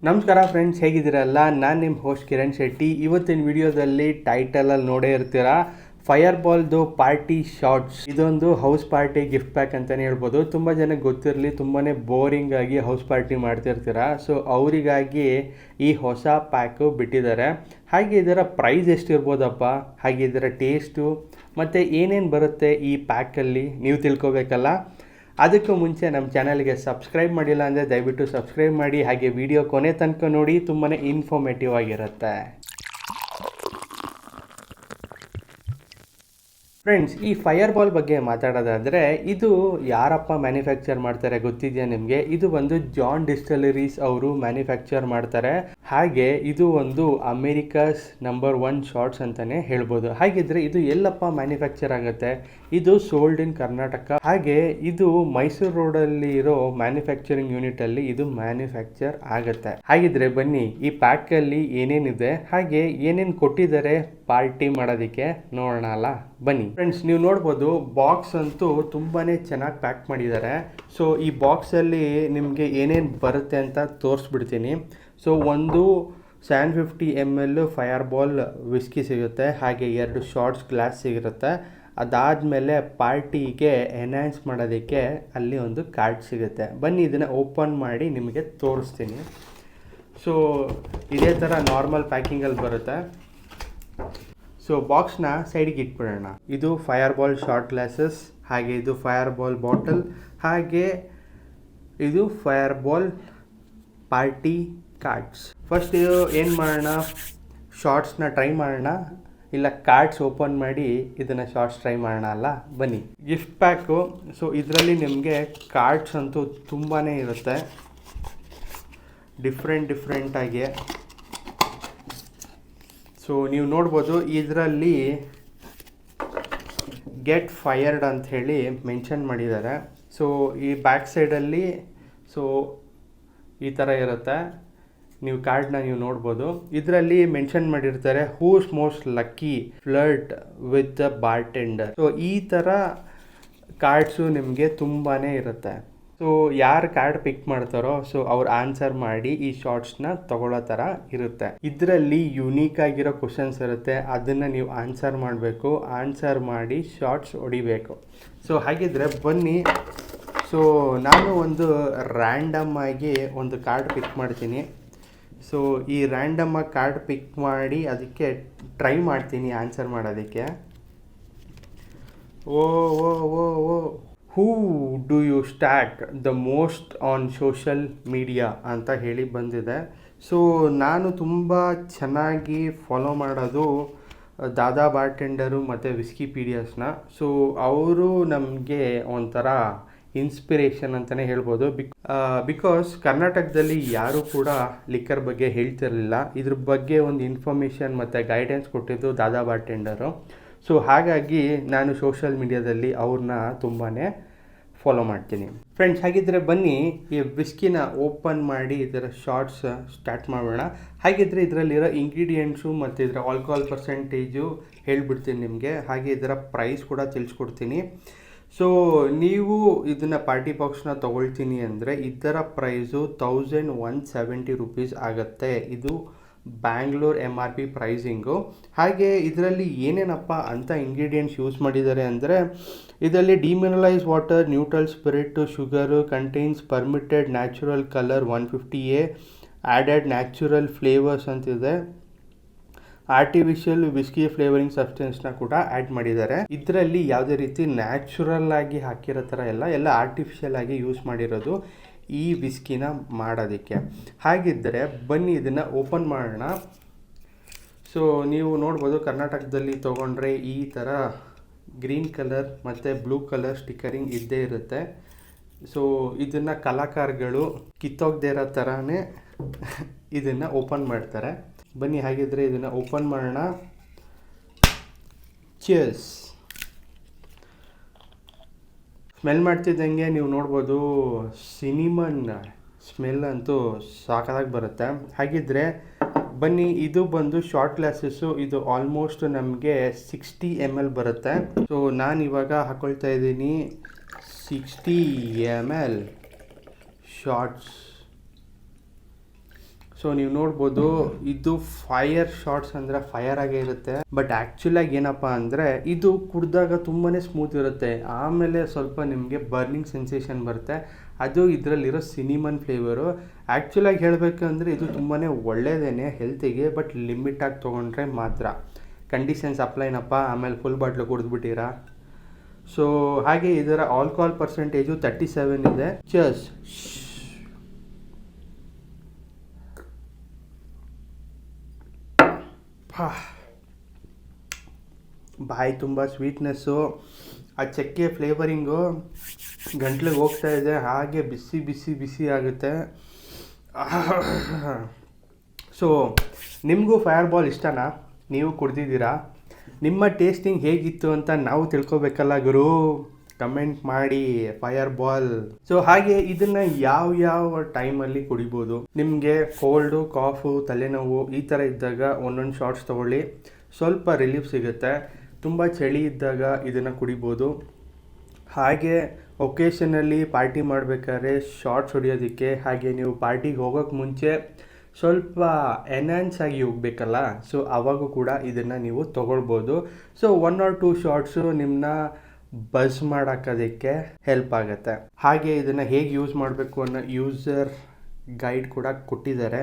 ನಮಸ್ಕಾರ ಫ್ರೆಂಡ್ಸ್, ಹೇಗಿದ್ದೀರಲ್ಲ? ನಾನು ನಿಮ್ಮ ಹೋಸ್ಟ್ ಕಿರಣ್ ಶೆಟ್ಟಿ. ಇವತ್ತಿನ ವಿಡಿಯೋದಲ್ಲಿ ಟೈಟಲಲ್ಲಿ ನೋಡೇ ಇರ್ತೀರಾ, ಫೈರ್ ಬಾಲ್ದು ಪಾರ್ಟಿ ಶಾರ್ಟ್ಸ್. ಇದೊಂದು ಹೌಸ್ ಪಾರ್ಟಿ ಗಿಫ್ಟ್ ಪ್ಯಾಕ್ ಅಂತಲೇ ಹೇಳ್ಬೋದು. ತುಂಬ ಜನಕ್ಕೆ ಗೊತ್ತಿರಲಿ, ತುಂಬಾ ಬೋರಿಂಗ್ ಆಗಿ ಹೌಸ್ ಪಾರ್ಟಿ ಮಾಡ್ತಿರ್ತೀರ. ಸೊ ಅವರಿಗಾಗಿ ಈ ಹೊಸ ಪ್ಯಾಕು ಬಿಟ್ಟಿದ್ದಾರೆ. ಹಾಗೆ ಇದರ ಪ್ರೈಸ್ ಎಷ್ಟಿರ್ಬೋದಪ್ಪ, ಹಾಗೆ ಇದರ ಟೇಸ್ಟು ಮತ್ತು ಏನೇನು ಬರುತ್ತೆ ಈ ಪ್ಯಾಕಲ್ಲಿ ನೀವು ತಿಳ್ಕೊಬೇಕಲ್ಲ. ಅದಕ್ಕೂ ಮುಂಚೆ ನಮ್ಮ ಚಾನಲ್ಗೆ ಸಬ್ಸ್ಕ್ರೈಬ್ ಮಾಡಿಲ್ಲ ಅಂದರೆ ದಯವಿಟ್ಟು ಸಬ್ಸ್ಕ್ರೈಬ್ ಮಾಡಿ. ಹಾಗೆ ವಿಡಿಯೋ ಕೊನೆ ತನಕ ನೋಡಿ, ತುಂಬಾ ಇನ್ಫಾರ್ಮೇಟಿವ್ ಆಗಿರುತ್ತೆ. ಫ್ರೆಂಡ್ಸ್, ಈ ಫೈರ್ ಬಾಲ್ ಬಗ್ಗೆ ಮಾತಾಡೋದಾದರೆ, ಇದು ಯಾರಪ್ಪ ಮ್ಯಾನುಫ್ಯಾಕ್ಚರ್ ಮಾಡ್ತಾರೆ ಗೊತ್ತಿದೆಯಾ ನಿಮಗೆ? ಇದು ಒಂದು ಜಾನ್ ಡಿಸ್ಟಿಲರೀಸ್ ಅವರು ಮ್ಯಾನುಫ್ಯಾಕ್ಚರ್ ಮಾಡ್ತಾರೆ. ಹಾಗೆ ಇದು ಒಂದು ಅಮೇರಿಕಾಸ್ ನಂಬರ್ 1 ಶಾರ್ಟ್ಸ್ ಅಂತಲೇ ಹೇಳ್ಬೋದು. ಹಾಗಿದ್ರೆ ಇದು ಎಲ್ಲಪ್ಪ ಮ್ಯಾನುಫ್ಯಾಕ್ಚರ್ ಆಗುತ್ತೆ? ಇದು ಸೋಲ್ಡ್ ಇನ್ ಕರ್ನಾಟಕ. ಹಾಗೆ ಇದು ಮೈಸೂರು ರೋಡಲ್ಲಿ ಇರೋ ಮ್ಯಾನುಫ್ಯಾಕ್ಚರಿಂಗ್ ಯೂನಿಟಲ್ಲಿ ಇದು ಮ್ಯಾನುಫ್ಯಾಕ್ಚರ್ ಆಗುತ್ತೆ. ಹಾಗಿದ್ರೆ ಬನ್ನಿ, ಈ ಪ್ಯಾಕಲ್ಲಿ ಏನೇನಿದೆ ಹಾಗೆ ಏನೇನು ಕೊಟ್ಟಿದ್ದಾರೆ ಪಾರ್ಟಿ ಮಾಡೋದಕ್ಕೆ ನೋಡೋಣ ಅಲ್ಲ, ಬನ್ನಿ. ಫ್ರೆಂಡ್ಸ್, ನೀವು ನೋಡ್ಬೋದು ಬಾಕ್ಸ್ ಅಂತೂ ತುಂಬಾ ಚೆನ್ನಾಗಿ ಪ್ಯಾಕ್ ಮಾಡಿದ್ದಾರೆ. ಸೊ ಈ ಬಾಕ್ಸಲ್ಲಿ ನಿಮಗೆ ಏನೇನು ಬರುತ್ತೆ ಅಂತ ತೋರಿಸ್ಬಿಡ್ತೀನಿ. ಸೊ ಒಂದು 750 ml ಫೈರ್ ಬಾಲ್ ವಿಸ್ಕಿ ಸಿಗುತ್ತೆ. ಹಾಗೆ 2 ಶಾರ್ಟ್ಸ್ ಗ್ಲಾಸ್ ಸಿಗುತ್ತೆ. ಅದಾದಮೇಲೆ ಪಾರ್ಟಿಗೆ ಎನ್ಹ್ಯಾನ್ಸ್ ಮಾಡೋದಕ್ಕೆ ಅಲ್ಲಿ ಒಂದು ಕಾರ್ಡ್ ಸಿಗುತ್ತೆ. ಬನ್ನಿ ಇದನ್ನು ಓಪನ್ ಮಾಡಿ ನಿಮಗೆ ತೋರಿಸ್ತೀನಿ. ಸೊ ಇದೇ ಥರ ನಾರ್ಮಲ್ ಪ್ಯಾಕಿಂಗಲ್ಲಿ ಬರುತ್ತೆ. ಸೊ ಬಾಕ್ಸ್ನ ಸೈಡಿಗೆ ಇಟ್ಬಿಡೋಣ. ಇದು ಫೈರ್ ಬಾಲ್ ಶಾರ್ಟ್ ಗ್ಲಾಸಸ್, ಹಾಗೆ ಇದು ಫೈರ್ ಬಾಲ್ ಬಾಟಲ್, ಹಾಗೆ ಇದು fire ball party cards. First ಏನು ಮಾಡೋಣ, ಶಾರ್ಟ್ಸ್ನ ಟ್ರೈ ಮಾಡೋಣ, ಇಲ್ಲ ಕಾರ್ಡ್ಸ್ ಓಪನ್ ಮಾಡಿ ಇದನ್ನು ಶಾರ್ಟ್ಸ್ ಟ್ರೈ ಮಾಡೋಣ ಅಲ್ಲ, ಬನ್ನಿ. Gift pack. ಸೊ ಇದರಲ್ಲಿ ನಿಮಗೆ ಕಾರ್ಡ್ಸ್ ಅಂತೂ ತುಂಬಾ ಇರುತ್ತೆ, ಡಿಫ್ರೆಂಟಾಗಿ. ಸೊ ನೀವು ನೋಡ್ಬೋದು ಇದರಲ್ಲಿ ಗೆಟ್ ಫೈರ್ಡ್ ಅಂತ ಹೇಳಿ ಮೆನ್ಷನ್ ಮಾಡಿದ್ದಾರೆ. ಸೊ ಈ ಬ್ಯಾಕ್ ಸೈಡಲ್ಲಿ ಸೊ ಈ ಥರ ಇರುತ್ತೆ. ನೀವು ಕಾರ್ಡ್ನ ನೀವು ನೋಡ್ಬೋದು. ಇದರಲ್ಲಿ ಮೆನ್ಷನ್ ಮಾಡಿರ್ತಾರೆ who's most lucky flirt with the bartender. So ಈ ಥರ ಕಾರ್ಡ್ಸು ನಿಮಗೆ ತುಂಬಾ ಇರುತ್ತೆ. ಸೊ ಯಾರು ಕಾರ್ಡ್ ಪಿಕ್ ಮಾಡ್ತಾರೋ ಸೊ ಅವ್ರು ಆನ್ಸರ್ ಮಾಡಿ ಈ ಶಾರ್ಟ್ಸ್ನ ತಗೊಳ್ಳೋ ಥರ ಇರುತ್ತೆ. ಇದರಲ್ಲಿ ಯುನೀಕ್ ಆಗಿರೋ ಕ್ವಶನ್ಸ್ ಇರುತ್ತೆ, ಅದನ್ನು ನೀವು ಆನ್ಸರ್ ಮಾಡಬೇಕು. ಆನ್ಸರ್ ಮಾಡಿ ಶಾರ್ಟ್ಸ್ ಹೊಡಿಬೇಕು. ಸೊ ಹಾಗಿದ್ರೆ ಬನ್ನಿ. ಸೊ ನಾನು ಒಂದು ರ್ಯಾಂಡಮ್ ಆಗಿ ಒಂದು ಕಾರ್ಡ್ ಪಿಕ್ ಮಾಡ್ತೀನಿ. ಸೊ ಈ ರ್ಯಾಂಡಮ್ ಆಗಿ ಕಾರ್ಡ್ ಪಿಕ್ ಮಾಡಿ ಅದಕ್ಕೆ ಟ್ರೈ ಮಾಡ್ತೀನಿ ಆನ್ಸರ್ ಮಾಡೋದಕ್ಕೆ. ಓ ಓ ಓ ಓ who do you start the most on social media ಅಂತ ಹೇಳಿ ಬಂದಿದೆ. ಸೊ ನಾನು ತುಂಬ ಚೆನ್ನಾಗಿ ಫಾಲೋ ಮಾಡೋದು ದಾದಾ ಬಾರ್ಟೆಂಡರು ಮತ್ತು ವಿಸ್ಕಿಪೀಡಿಯಾಸ್ನ. ಸೊ ಅವರು ನಮಗೆ ಒಂಥರ ಇನ್ಸ್ಪಿರೇಷನ್ ಅಂತಲೇ ಹೇಳ್ಬೋದು. ಬಿಕಾಸ್ ಕರ್ನಾಟಕದಲ್ಲಿ ಯಾರೂ ಕೂಡ ಲಿಕ್ಕರ್ ಬಗ್ಗೆ ಹೇಳ್ತಿರಲಿಲ್ಲ. ಇದ್ರ ಬಗ್ಗೆ ಒಂದು ಇನ್ಫಾರ್ಮೇಷನ್ ಮತ್ತು ಗೈಡೆನ್ಸ್ ಕೊಟ್ಟಿದ್ದು ದಾದಾ ಬಾರ್ಟೆಂಡರು. ಸೊ ಹಾಗಾಗಿ ನಾನು ಸೋಷಲ್ ಮೀಡಿಯಾದಲ್ಲಿ ಅವ್ರನ್ನ ತುಂಬಾ ಫಾಲೋ ಮಾಡ್ತೀನಿ. ಫ್ರೆಂಡ್ಸ್, ಹಾಗಿದ್ದರೆ ಬನ್ನಿ ಈ ವಿಸ್ಕಿನ ಓಪನ್ ಮಾಡಿ ಇದರ ಶಾರ್ಟ್ಸ್ ಸ್ಟಾರ್ಟ್ ಮಾಡೋಣ. ಹಾಗಿದ್ರೆ ಇದರಲ್ಲಿರೋ ಇಂಗ್ರೀಡಿಯೆಂಟ್ಸು ಮತ್ತು ಇದರ ಆಲ್ಕೋಹಾಲ್ ಪರ್ಸೆಂಟೇಜು ಹೇಳ್ಬಿಡ್ತೀನಿ ನಿಮಗೆ. ಹಾಗೆ ಇದರ ಪ್ರೈಸ್ ಕೂಡ ತಿಳಿಸ್ಕೊಡ್ತೀನಿ. ಸೊ ನೀವು ಇದನ್ನು ಪಾರ್ಟಿ ಬಾಕ್ಸ್ನ ತೊಗೊಳ್ತೀನಿ ಅಂದರೆ ಇದರ ಪ್ರೈಸು 1170 ರೂಪೀಸ್ ಆಗುತ್ತೆ. ಇದು ಬ್ಯಾಂಗ್ಳೂರ್ MRP ಪ್ರೈಸಿಂಗು. ಹಾಗೆ ಇದರಲ್ಲಿ ಏನೇನಪ್ಪ ಅಂತ ಇಂಗ್ರೀಡಿಯೆಂಟ್ಸ್ ಯೂಸ್ ಮಾಡಿದ್ದಾರೆ ಅಂದರೆ, ಇದರಲ್ಲಿ demineralise water, neutral spirit, sugar, contains permitted natural colour 150A, added natural flavours ಅಂತಿದೆ, ಆರ್ಟಿಫಿಷಿಯಲ್ ವಿಸ್ಕಿ ಫ್ಲೇವರಿಂಗ್ ಸಬ್ಸ್ಟೆನ್ಸ್ನ ಕೂಡ ಆ್ಯಡ್ ಮಾಡಿದ್ದಾರೆ. ಇದರಲ್ಲಿ ಯಾವುದೇ ರೀತಿ ನ್ಯಾಚುರಲ್ ಆಗಿ ಹಾಕಿರೋ ಥರ ಎಲ್ಲ ಆರ್ಟಿಫಿಷಿಯಲ್ ಆಗಿ ಯೂಸ್ ಮಾಡಿರೋದು ಈ ವಿಸ್ಕಿನ ಮಾಡೋದಕ್ಕೆ. ಹಾಗಿದ್ದರೆ ಬನ್ನಿ ಇದನ್ನು ಓಪನ್ ಮಾಡೋಣ. ಸೊ ನೀವು ನೋಡ್ಬೋದು ಕರ್ನಾಟಕದಲ್ಲಿ ತೊಗೊಂಡ್ರೆ ಈ ಥರ ಗ್ರೀನ್ ಕಲರ್ ಮತ್ತು ಬ್ಲೂ ಕಲರ್ ಸ್ಟಿಕ್ಕರಿಂಗ್ ಇದ್ದೇ ಇರುತ್ತೆ. ಸೊ ಇದನ್ನು ಕಲಾಕಾರಗಳು ಕಿತ್ತೋಗದೇ ಇರೋ ಥರನೇ ಇದನ್ನು ಓಪನ್ ಮಾಡ್ತಾರೆ. ಬನ್ನಿ ಹಾಗಿದ್ರೆ ಇದನ್ನು ಓಪನ್ ಮಾಡೋಣ. ಚಿಯರ್ಸ್. ಸ್ಮೆಲ್ ಮಾಡ್ತಿದ್ದಂಗೆ ನೀವು ನೋಡ್ಬೋದು ಸಿನಿಮನ್ ಸ್ಮೆಲ್ ಅಂತೂ ಸಾಕಾಗಿ ಬರುತ್ತೆ. ಹಾಗಿದ್ರೆ ಬನ್ನಿ, ಇದು ಬಂದು ಶಾರ್ಟ್ ಗ್ಲಾಸಸ್ಸು. ಇದು ಆಲ್ಮೋಸ್ಟ್ ನಮಗೆ 60 ml ಬರುತ್ತೆ. ಸೊ ನಾನು ಇವಾಗ ಹಾಕ್ಕೊಳ್ತಾ ಇದ್ದೀನಿ 60 ml ಶಾರ್ಟ್ಸ್. ಸೊ ನೀವು ನೋಡ್ಬೋದು ಇದು ಫೈರ್ ಶಾಟ್ಸ್ ಅಂದರೆ ಫೈರ್ ಆಗೇ ಇರುತ್ತೆ. ಬಟ್ ಆ್ಯಕ್ಚುಲಾಗಿ ಏನಪ್ಪ ಅಂದರೆ ಇದು ಕುಡಿದಾಗ ತುಂಬಾ ಸ್ಮೂತ್ ಇರುತ್ತೆ, ಆಮೇಲೆ ಸ್ವಲ್ಪ ನಿಮಗೆ ಬರ್ನಿಂಗ್ ಸೆನ್ಸೇಷನ್ ಬರುತ್ತೆ. ಅದು ಇದರಲ್ಲಿರೋ ಸಿನಿಮನ್ ಫ್ಲೇವರು. ಆ್ಯಕ್ಚುಲಾಗಿ ಹೇಳಬೇಕು ಅಂದರೆ ಇದು ತುಂಬಾ ಒಳ್ಳೆಯದೇನೆ ಹೆಲ್ತಿಗೆ, ಬಟ್ ಲಿಮಿಟಾಗಿ ತೊಗೊಂಡ್ರೆ ಮಾತ್ರ. ಕಂಡೀಷನ್ಸ್ ಅಪ್ಲೈನಪ್ಪ, ಆಮೇಲೆ ಫುಲ್ ಬಾಟ್ಲು ಕುಡಿದ್ಬಿಟ್ಟಿರಾ. ಸೊ ಹಾಗೆ ಇದರ ಆಲ್ಕೋಹಾಲ್ ಪರ್ಸೆಂಟೇಜು 37 ಇದೆ. ಚರ್ಸ್. ಬಾಯಿ ತುಂಬ ಸ್ವೀಟ್ನೆಸ್ಸು, ಆ ಚಕ್ಕೆ ಫ್ಲೇವರಿಂಗು ಗಂಟ್ಲಿಗೆ ಹೋಗ್ತಾ ಇದೆ, ಹಾಗೆ ಬಿಸಿ ಬಿಸಿ ಬಿಸಿ ಆಗುತ್ತೆ. ಸೊ ನಿಮಗೂ ಫೈರ್ ಬಾಲ್ ಇಷ್ಟನಾ? ನೀವು ಕುಡ್ದಿದ್ದೀರಾ? ನಿಮ್ಮ ಟೇಸ್ಟಿಂಗ್ ಹೇಗಿತ್ತು ಅಂತ ನಾವು ತಿಳ್ಕೊಬೇಕಲ್ಲ ಗುರು. ಕಮೆಂಟ್ ಮಾಡಿ ಫೈರ್ ಬಾಲ್. ಸೊ ಹಾಗೆ ಇದನ್ನು ಯಾವ ಟೈಮಲ್ಲಿ ಕುಡಿಬೋದು. ನಿಮಗೆ ಕೋಲ್ಡು, ಕಾಫು, ತಲೆನೋವು ಈ ಥರ ಇದ್ದಾಗ ಒಂದೊಂದು ಶಾರ್ಟ್ಸ್ ತೊಗೊಳ್ಳಿ, ಸ್ವಲ್ಪ ರಿಲೀಫ್ ಸಿಗುತ್ತೆ. ತುಂಬ ಚಳಿ ಇದ್ದಾಗ ಇದನ್ನು ಕುಡಿಬೋದು. ಹಾಗೆ ಒಕೇಶನಲ್ಲಿ ಪಾರ್ಟಿ ಮಾಡಬೇಕಾದ್ರೆ ಶಾರ್ಟ್ಸ್ ಹೊಡಿಯೋದಕ್ಕೆ, ಹಾಗೆ ನೀವು ಪಾರ್ಟಿಗೆ ಹೋಗೋಕ್ಕೆ ಮುಂಚೆ ಸ್ವಲ್ಪ ಎನ್ಹಾನ್ಸ್ ಆಗಿ ಹೋಗಬೇಕಲ್ಲ, ಸೊ ಆವಾಗೂ ಕೂಡ ಇದನ್ನು ನೀವು ತೊಗೊಳ್ಬೋದು. ಸೊ 1 or 2 ಶಾರ್ಟ್ಸು ನಿಮ್ಮನ್ನ ಬಸ್ ಮಾಡೋಕ್ಕೋದಕ್ಕೆ ಹೆಲ್ಪ್ ಆಗುತ್ತೆ. ಹಾಗೆ ಇದನ್ನು ಹೇಗೆ ಯೂಸ್ ಮಾಡಬೇಕು ಅನ್ನೋ ಯೂಸರ್ ಗೈಡ್ ಕೂಡ ಕೊಟ್ಟಿದ್ದಾರೆ.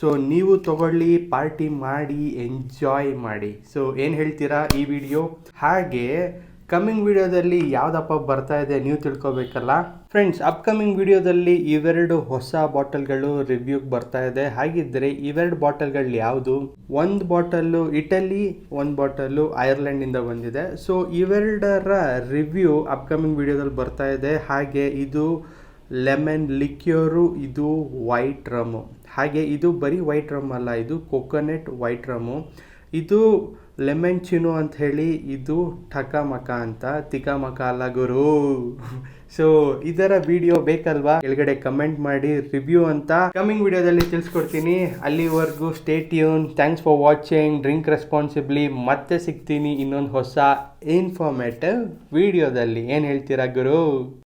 ಸೊ ನೀವು ತಗೊಳ್ಳಿ, ಪಾರ್ಟಿ ಮಾಡಿ, ಎಂಜಾಯ್ ಮಾಡಿ. ಸೊ ಏನು ಹೇಳ್ತೀರಾ ಈ ವಿಡಿಯೋ? ಹಾಗೆ ಕಮ್ಮಿಂಗ್ ವಿಡಿಯೋದಲ್ಲಿ ಯಾವುದಪ್ಪ ಬರ್ತಾ ಇದೆ ನೀವು ತಿಳ್ಕೊಬೇಕಲ್ಲ ಫ್ರೆಂಡ್ಸ್. ಅಪ್ಕಮಿಂಗ್ ವಿಡಿಯೋದಲ್ಲಿ ಇವೆರಡು ಹೊಸ ಬಾಟಲ್ಗಳು ರಿವ್ಯೂಗೆ ಬರ್ತಾ ಇದೆ. ಹಾಗಿದ್ದರೆ ಇವೆರಡು ಬಾಟಲ್ಗಳು ಯಾವುದು? ಒಂದು ಬಾಟಲ್ಲು ಇಟಲಿ, ಒಂದು ಬಾಟಲ್ಲು ಐರ್ಲೆಂಡಿಂದ ಬಂದಿದೆ. ಸೊ ಇವೆರಡರ ರಿವ್ಯೂ ಅಪ್ಕಮಿಂಗ್ ವಿಡಿಯೋದಲ್ಲಿ ಬರ್ತಾ ಇದೆ. ಹಾಗೆ ಇದು ಲೆಮನ್ ಲಿಕ್ಯೂರು, ಇದು ವೈಟ್ ರಮ್ಮು. ಹಾಗೆ ಇದು ಬರೀ ವೈಟ್ ರಮ್ ಅಲ್ಲ, ಇದು ಕೊಕೊನೆಟ್ ವೈಟ್ ರಮ್ಮು. ಇದು ಲೆಮನ್ ಚಿನೋ ಅಂತ ಹೇಳಿ, ಇದು ಠಕಮಕ ಅಂತ, ತಿಕಮಕ ಅಲ್ಲ ಗುರು. ಸೊ ಇದರ ವಿಡಿಯೋ ಬೇಕಲ್ವಾ? ಕೆಳಗಡೆ ಕಮೆಂಟ್ ಮಾಡಿ ರಿವ್ಯೂ ಅಂತ. ಕಮಿಂಗ್ ವಿಡಿಯೋದಲ್ಲಿ ತಿಳಿಸ್ಕೊಡ್ತೀನಿ. ಅಲ್ಲಿವರೆಗೂ stay tune. Thanks for watching. Drink responsibly. ಮತ್ತೆ ಸಿಗ್ತೀನಿ ಇನ್ನೊಂದು ಹೊಸ ಇನ್ಫಾರ್ಮೇಟಿವ್ ವಿಡಿಯೋದಲ್ಲಿ. ಏನು ಹೇಳ್ತೀರಾ ಗುರು?